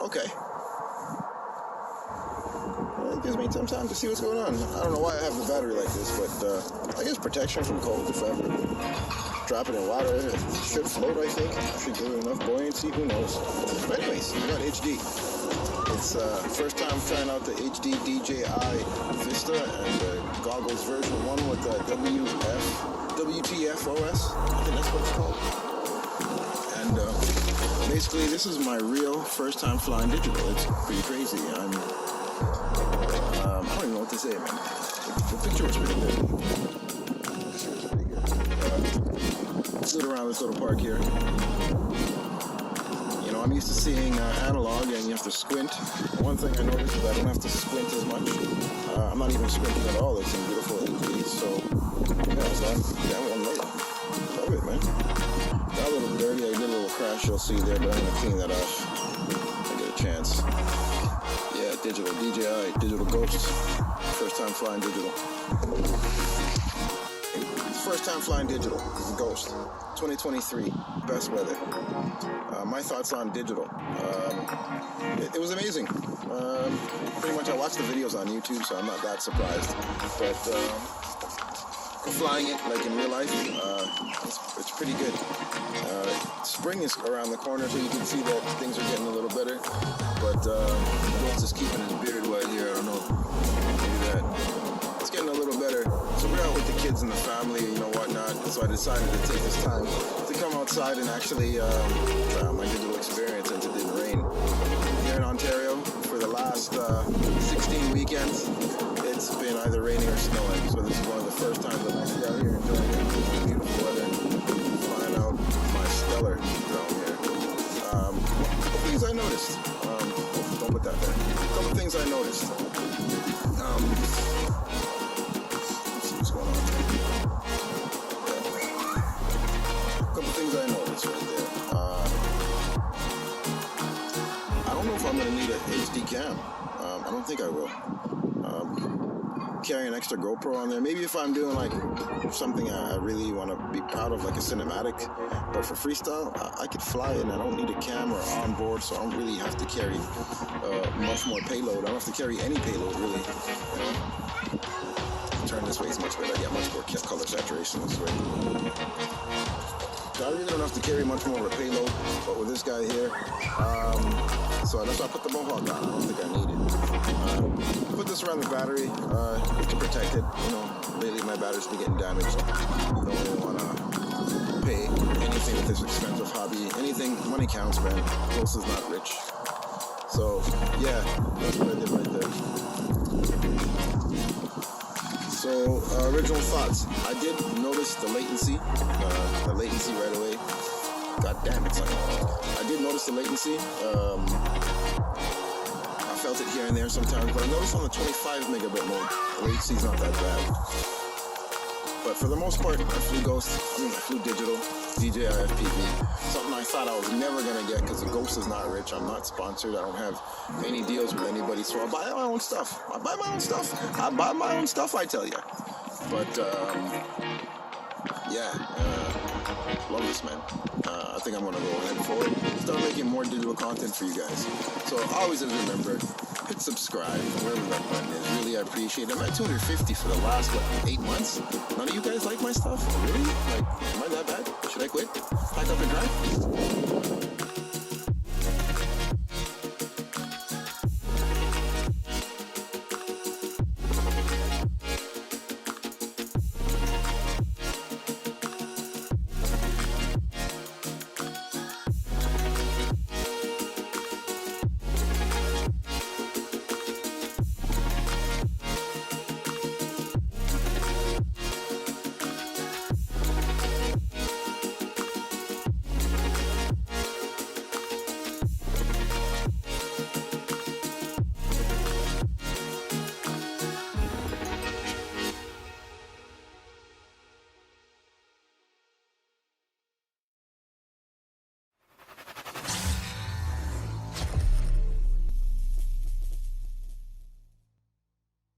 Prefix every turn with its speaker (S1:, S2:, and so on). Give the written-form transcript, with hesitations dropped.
S1: Okay. Well, it gives me some time to see what's going on. I don't know why I have the battery like this, but I guess protection from cold if I ever drop it in water. It should float, I think. Should give it enough buoyancy, who knows. But anyways, I got HD. It's first time trying out the HD DJI Vista and the Goggles version 1 with the WTFOS. I think that's what it's called. And basically, this is my real first time flying digital. It's pretty crazy. I don't even know what to say, man. The picture was pretty good. Stood around this little park here. You know, I'm used to seeing analog and you have to squint. One thing I noticed is I don't have to squint as much. I'm not even squinting at all. It's in beautiful HD. So, yeah, so I'm love it, man. Got a little dirty. I did a little crash you'll see there, but I'm going to clean that off. I get a chance. Yeah, digital DJI, digital Ghost. First time flying digital. First time flying digital, Ghost, 2023, best weather. My thoughts on digital. It was amazing. Pretty much I watched the videos on YouTube, so I'm not that surprised. But flying it like in real life, it's pretty good. Spring is around the corner, so you can see that things are getting a little better. But Ghost is keeping his beard wet here. I don't know. Maybe that. It's getting a little better. So we're out with the kids and the family, you know, whatnot. So I decided to take this time to come outside and actually try out my digital experience since it didn't rain. Here in Ontario, for the last 16 weekends, it's been either raining or snowing. So this is one of the first times I'm actually out here enjoying it. Beautiful weather. Flying out my Stellar down here. A couple things I noticed. Don't put that there. A couple things I noticed. What's going on here? A couple things I noticed right there. I don't know if I'm going to need an HD cam. I don't think I will. Carry an extra GoPro on there. Maybe if I'm doing like something I really want to be proud of, like a cinematic, but for freestyle, I could fly it and I don't need a camera on board, so I don't really have to carry much more payload. I don't have to carry any payload really. You know? Turn this way is much better. I get much more color saturation this way. So I really don't have to carry much more of a payload, but with this guy here, so that's why I put the mohawk on. I don't think I need it. Put this around the battery to protect it. You know, lately my battery's been getting damaged. You don't really want to pay anything with this expensive hobby. Anything, money counts, man. Ghost is not rich. So, yeah, that's what I did right there. So, original thoughts. I did notice the latency right away. God damn, it's like, I did notice the latency. I felt it here and there sometimes, but I noticed on the 25 megabit mode, the latency's not that bad. But for the most part, I flew Ghost, I flew digital, DJI FPV. Something I thought I was never going to get because the Ghost is not rich. I'm not sponsored. I don't have any deals with anybody, so I buy my own stuff. I buy my own stuff, I tell you. But, yeah, love this, man. I think I'm going to go ahead and forward, start making more digital content for you guys. So always just remember, hit subscribe, wherever that button is. Really, I appreciate it. I'm at 250 for the last, 8 months? None of you guys like my stuff? Really? Like, am I that bad? Should I quit? Pack up and drive?